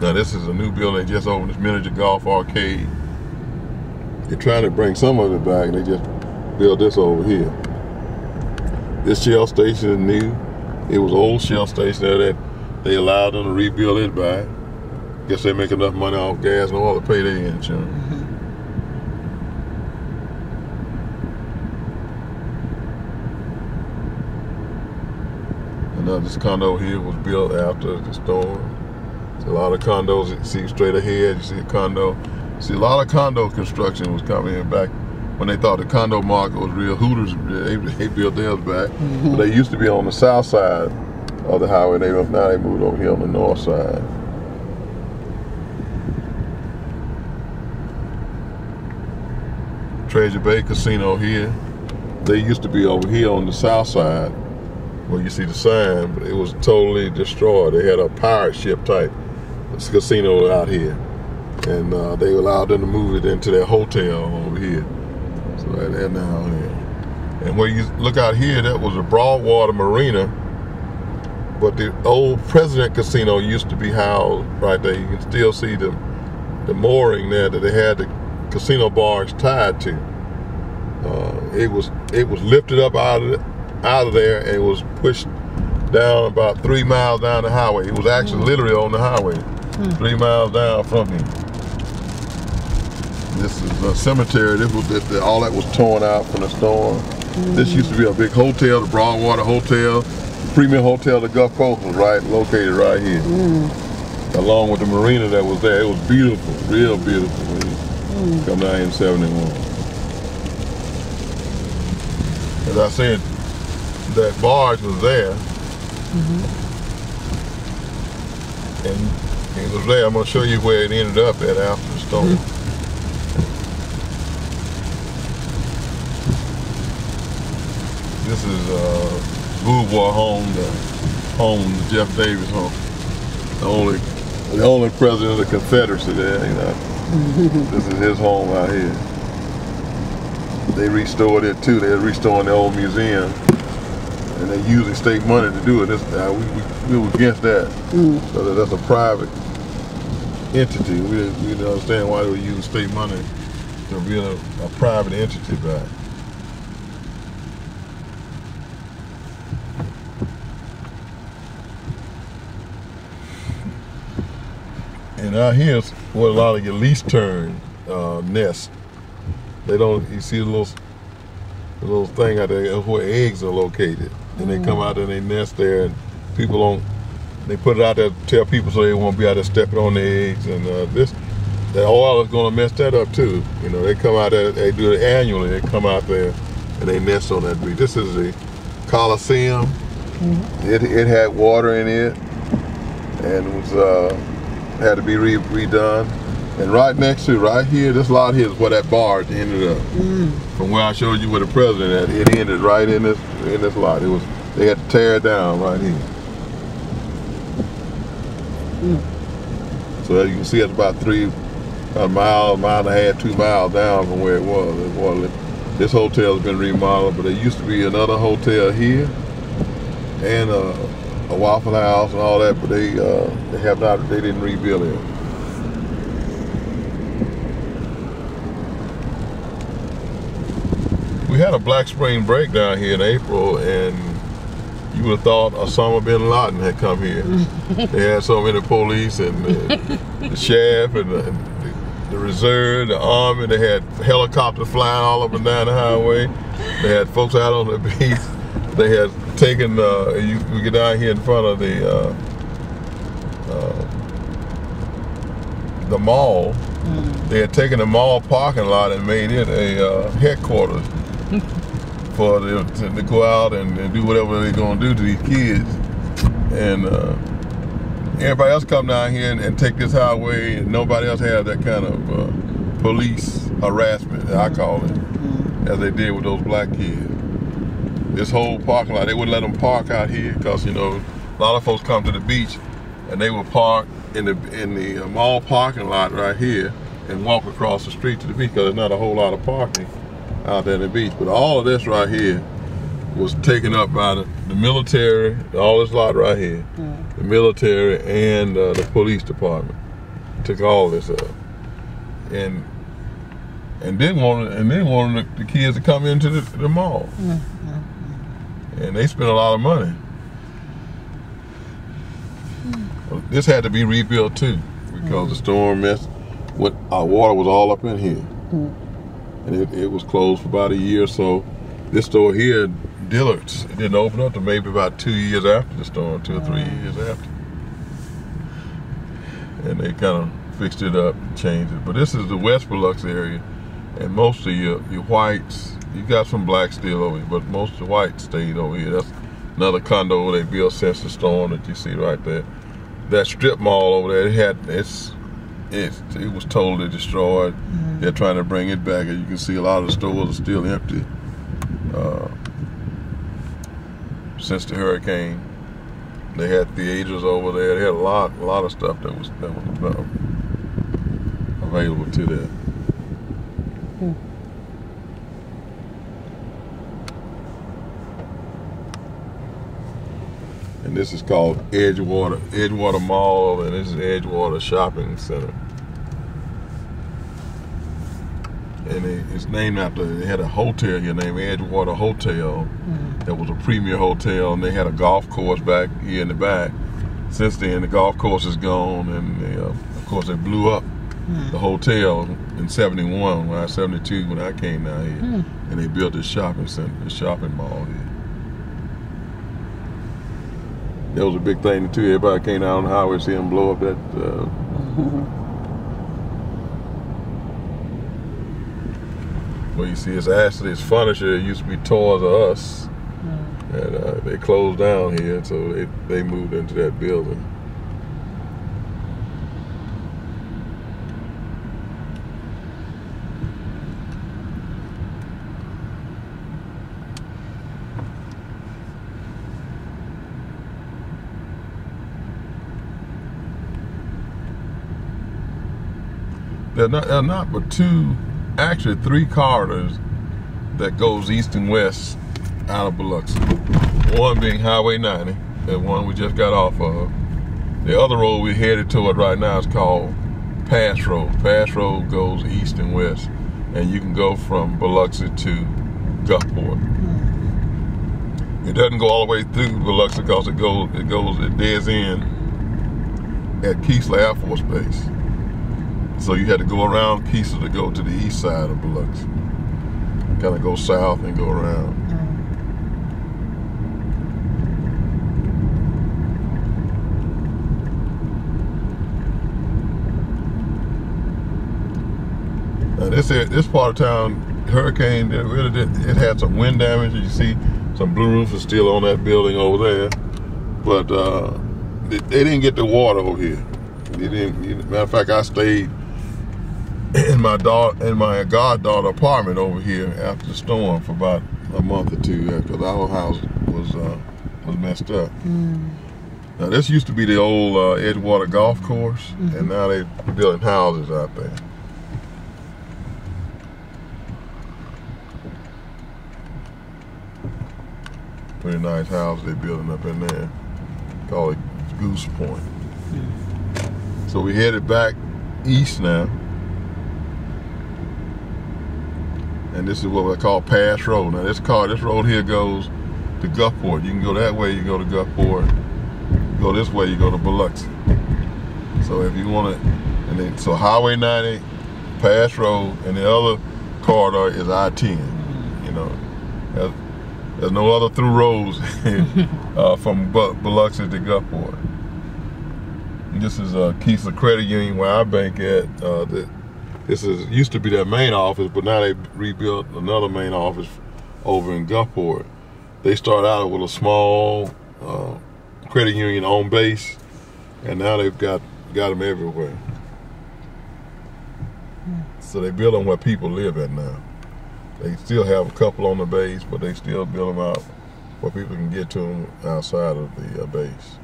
Now this is a new building. They just opened this miniature golf arcade. They're trying to bring some of it back, and they just built this over here. This Shell station is new. It was an old Shell station there that they allowed them to rebuild it back. Guess they make enough money off gas and oil to pay their insurance. Now this condo here was built after the storm. A lot of condos, you see straight ahead, you see a condo. See a lot of condo construction was coming in back when they thought the condo market was real. Hooters, they built theirs back. But they used to be on the south side of the highway. Now they moved over here on the north side. Treasure Bay Casino here. They used to be over here on the south side where you see the sign, but it was totally destroyed. They had a pirate ship type casino out here, and they allowed them to move it into their hotel over here. So they're now here. And where you look out here, that was a Broadwater Marina, but the old President Casino used to be housed right there. You can still see the mooring there that they had the casino barge tied to. It was lifted up out of there and it was pushed down about 3 miles down the highway. It was actually literally on the highway, 3 miles down from here. This is a cemetery. All that was torn out from the storm. This used to be a big hotel, the Broadwater Hotel. The premier hotel, the Gulf Coast, was located right here, along with the marina that was there. It was beautiful, real beautiful when you come down in '71. As I said, that barge was there, and it was there. I'm going to show you where it ended up at after the storm. This is Boulevard home, the Jeff Davis home. The only president of the Confederacy there, you know. This is his home out here. They restored it too. They're restoring the old museum, and they're using state money to do it. We were against that. So that's a private entity. We didn't understand why they were using state money to build a private entity back. And out here's where a lot of your lease turn nest. They don't. You see the little thing out there where eggs are located, and they come out and they nest there, and people don't. They put it out there to tell people so they won't be out there stepping on the eggs, and the oil is going to mess that up too. You know, they come out there. They do it annually. They come out there and they nest on that beach. This is the Coliseum. It had water in it, and it was had to be redone. And right next to, right here, this lot here is where that barge ended up. From where I showed you where the president at, it ended right in this lot. They had to tear it down right here. So as you can see, it's about a mile and a half, 2 miles down from where it was. This hotel has been remodeled, but there used to be another hotel here and a Waffle House and all that, but they didn't rebuild it. We had a black spring break down here in April, and you would have thought Osama bin Laden had come here. They had so many police and the sheriff and the reserve, the army. They had helicopters flying all up and down the highway. They had folks out on the beach. They had taken, we get down here in front of the mall. They had taken the mall parking lot and made it a headquarters for them to go out and do whatever they're going to do to these kids. And everybody else come down here and take this highway, and nobody else has that kind of police harassment, I call it, as they did with those black kids. This whole parking lot, they wouldn't let them park out here because, you know, a lot of folks come to the beach and they would park in the mall parking lot right here and walk across the street to the beach because there's not a whole lot of parking out there in the beach. But all of this right here was taken up by the military, all this lot right here, the military and the police department. took all this up, and didn't want the kids to come into the mall, and they spent a lot of money. This had to be rebuilt too, because the storm messed with our water was all up in here, and it was closed for about a year or so. This store here, Dillard's, it didn't open up to maybe about 2 years after the storm, 2 or 3 years after, and they kind of fixed it up, changed it. But this is the West Biloxi area, and most of your whites, you got some blacks still over here, but most of the whites stayed over here. That's another condo they built since the storm that you see right there. That strip mall over there, it was totally destroyed. They're trying to bring it back, and you can see a lot of the stores are still empty since the hurricane. They had theaters over there. They had a lot of stuff that was available to them. And this is called Edgewater Mall, and this is Edgewater Shopping Center. And it's named after, they had a hotel here named Edgewater Hotel. That was a premier hotel, and they had a golf course back here in the back. Since then, the golf course is gone, and they, of course they blew up the hotel in '71, 72 when I came down here, and they built this shopping center, this shopping mall here. That was a big thing too. Everybody came down on the highway to see them blow up that. Well, you see, it's furniture. It used to be Toys R Us, and they closed down here, so they moved into that building. There are not but actually three corridors that goes east and west out of Biloxi. One being Highway 90, that one we just got off of. The other road we're headed toward right now is called Pass Road. Pass Road goes east and west, and you can go from Biloxi to Gulfport. It doesn't go all the way through Biloxi because it deads end at Keesler Air Force Base. So you had to go around Keesler to go to the east side of Biloxi. Kind of go south and go around. Now this part of town, hurricane, it had some wind damage. You see some blue roof is still on that building over there. But they didn't get the water over here. Matter of fact, I stayed in my goddaughter apartment over here after the storm for about a month or two, because our house was messed up. Now this used to be the old Edgewater golf course, and now they're building houses out there. Pretty nice house they're building up in there. Call it Goose Point. So we headed back east now. And this is what we call Pass Road. Now this road here goes to Gulfport. You can go that way, you go to Gulfport. You go this way, you go to Biloxi. So if you want to, and then so Highway 90, Pass Road, and the other corridor is I-10. You know, there's no other through roads from Biloxi to Gulfport. And this is Keesler Credit Union where I bank at. This used to be their main office, but now they rebuilt another main office over in Gulfport. They started out with a small credit union on base, and now they've got them everywhere. So they build them where people live at now. They still have a couple on the base, but they still build them out where people can get to them outside of the base.